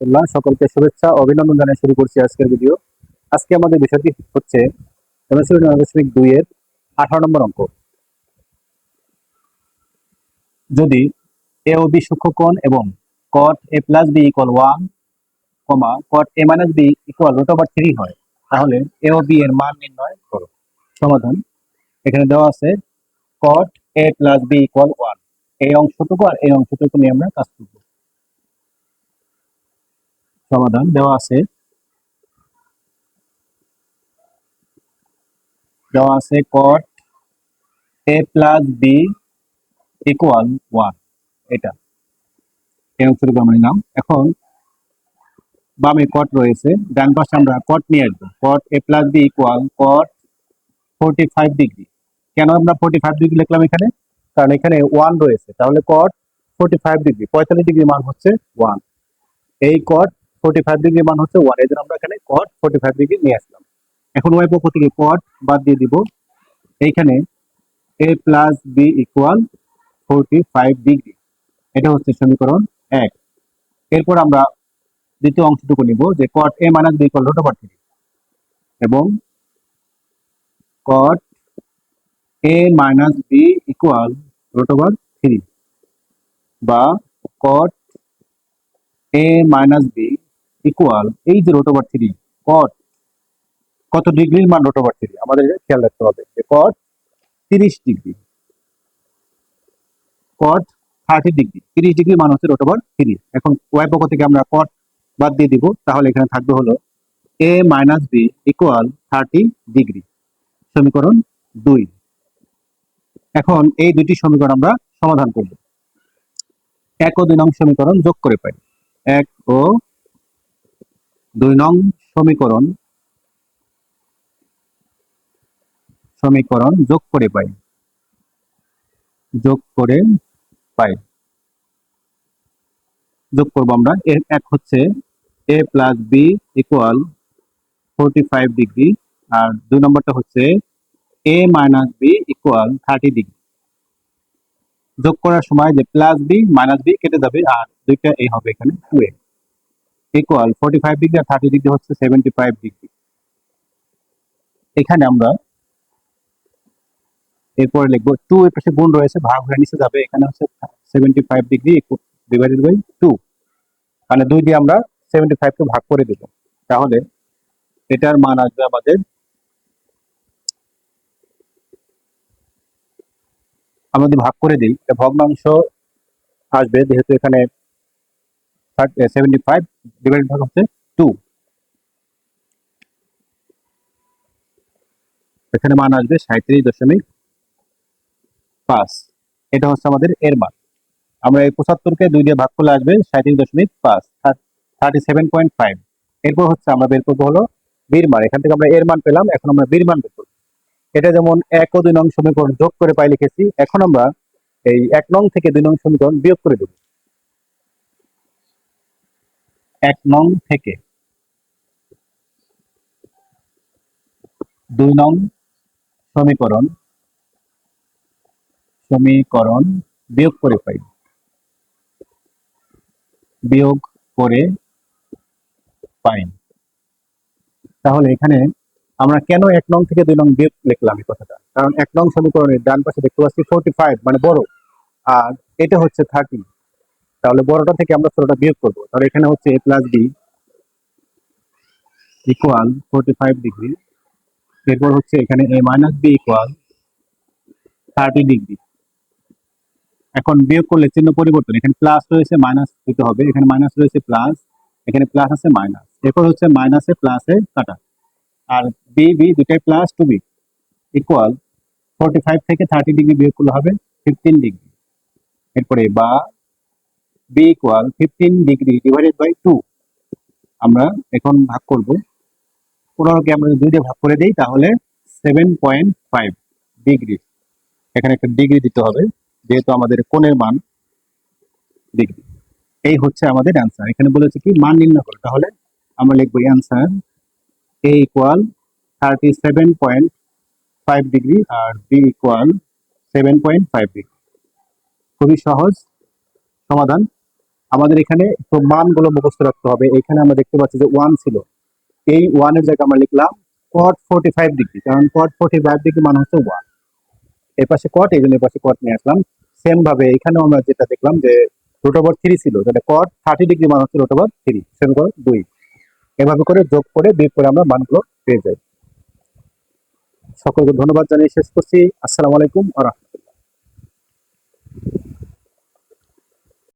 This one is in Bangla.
রহমতুল্লাহ, সকলকে শুভেচ্ছা ও অভিনন্দন জানিয়ে শুরু করছি আজকের ভিডিও। আজকে আমাদের বিষয়টি হচ্ছে MSc 9.2 এর 18 নম্বর অঙ্ক। যদি এ ও বি সূক্ষ্মকোণ এবং cot a plus b equal 1, cot a minus b equal √3 হয়, তাহলে এ ও বি এর মান নির্ণয় করো। সমাধান এখানে দেওয়া আছে cot a plus b equal 1। এই অংশটুকু আর এই অংশটুকু নিয়ে আমরা কাজ করব। সমাধান দেওয়া আছে cot a plus b equal 1। এটা এই অংশটুকু আমরা নিলাম। এখন বামে কট রয়েছে, ডান পাশে আমরা কট নিয়ে আসবো। cot a plus b equal cot 45 degree. কেন আমরা 45 ডিগ্রি লিখলাম এখানে? কারণ এখানে 1 রয়েছে, তাহলে cot 45 ডিগ্রি, 45 ডিগ্রি মান হচ্ছে 1। এই cot 45 ডিগ্রি মান হচ্ছে 1, এই জন্য আমরা এখানে cot 45 ডিগ্রি নিয়ে আসলাম। এখন ওই পক্ষ থেকে cot বাদ দিয়ে দিব। এইখানে a plus b equal 45 degree, এটা হচ্ছে সমীকরণ 1। এরপর আমরা দ্বিতীয় অংশটুকু নিব যে cot a minus b equal √3 এবং cot a minus b equal √3 বা cot a minus b equal এই যে √3, cot কত ডিগ্রির মান √3 আমাদের খেয়াল রাখতে হবে যে cot 30 degree, cot 30 degree, 30 degree মান হচ্ছে √3। এখন ওয়াই পক্ষ থেকে আমরা cot বাদ দিয়ে দিব, তাহলে এখানে থাকবে হলো a minus b equal 30 degree, সমীকরণ 2। এখন এই দুটি সমীকরণ আমরা সমাধান করব। 1 ও 2 নং সমীকরণ যোগ করে পাই। 1 ও 2 নং সমীকরণ যোগ করে পাই। যোগ করব আমরা। এক হচ্ছে a plus b equal 45 degree, আর 2 নম্বরটা হচ্ছে a minus b equal 30 degree. যোগ করার সময় যে প্লাস বি মাইনাস বি কেটে যাবে, আর দুইটা এই হবে এখানে 2a ইকুয়াল 45 ডিগ্রি আর 30 ডিগ্রি হচ্ছে 75 ডিগ্রি। এখানে আমরা এরপরে লিখবো 2, এর পাশে গুণ রয়েছে, ভাগ হয়ে নিচে যাবে। এখানে হচ্ছে 75 ডিগ্রি ডিভাইডেড বাই 2, মানে 2 দিয়ে আমরা 75 কে ভাগ করে দেব। তাহলে এটার মান আসবে আমাদের, আমরা যদি ভাগ করে দিই ভগ্নাংশ আসবে, যেহেতু এখানে 75 ডিভাইডেড ভাগ হচ্ছে 2, এখানে মান আসবে 37.5। এটা হচ্ছে আমাদের এর মান। আমরা এই 75 কে 2 দিয়ে ভাগ করলে আসবে 37.5, 37.5। এরপর হচ্ছে আমরা বের করবো হলো বির মান। এখান থেকে আমরা এর মান পেলাম, এখন আমরা বির মান বের করবো। এটা যেমন 1 ও 2 নং সমীকরণ যোগ করে পাই লিখেছি, এখন আমরা এই 1 নং থেকে 2 নং সমীকরণ বিয়োগ করে দেব। 1 নং থেকে 2 নং সমীকরণ বিয়োগ করে পাই। তাহলে এখানে আমরা কেন 1 নং থেকে 2 নং বিয়োগ লিখলাম এই কথাটা? কারণ 1 নং সমীকরণের ডান পাশে দেখতে পাচ্ছি 45 মানে বড়, আর এটা হচ্ছে 30, তাহলে বড়টা থেকে আমরা ছোটটা বিয়োগ করবো। তাহলে এখানে হচ্ছে a plus b equal 45 degree, এরপর হচ্ছে এখানে a minus b equal 30 degree. এখন বিয়োগ করলে চিহ্ন পরিবর্তন, এখানে প্লাস রয়েছে মাইনাস দিতে হবে, এখানে মাইনাস রয়েছে প্লাস, এখানে প্লাস আছে মাইনাস, এরপর হচ্ছে মাইনাসে প্লাসে কাটা, আর বি বি দুটাই প্লাস টু বি ইকুয়াল 45 থেকে 30 ডিগ্রি বিয়োগ করলে হবে 15 ডিগ্রি। এরপরে বা B equal 15 degree divided by 2। আমরা এখন ভাগ করব, 15কে আমরা 2 দিয়ে ভাগ করে দিই, তাহলে 7.5 ডিগ্রি। এখানে একটা ডিগ্রি দিতে হবে, যেহেতু আমাদের কোণের মান ডিগ্রি। এই হচ্ছে আমাদের অ্যান্সার। এখানে বলেছে কি মান নির্ণয় করো, তাহলে আমরা লিখবো অ্যান্সার a ইকুয়াল 37.5 ডিগ্রি আর b ইকুয়াল 7.5 ডিগ্রি। খুবই সহজ সমাধান। আমাদের এখানে তো মানগুলো মুখস্থ রাখতে হবে। এখানে আমরা দেখতে পাচ্ছি যে 1 ছিল, এই 1 এর জায়গায় আমরা লিখলাম cot 45 ডিগ্রি, কারণ cot 45 ডিগ্রি মান হচ্ছে 1। এই পাশে cot, এই জন্য এই পাশে cot নিয়ে আসলাম। সেম ভাবে এখানেও আমরা যেটা দেখলাম যে √3 ছিল, তাহলে cot 30 ডিগ্রি মান হচ্ছে √3, সেম করে 2। এভাবে করে যোগ করে বিয়োগ করে আমরা মানগুলো পেয়ে যাই। সকলকে ধন্যবাদ জানিয়ে শেষ করছি। আসসালামু আলাইকুম ওয়া রাহমাতুল্লাহ।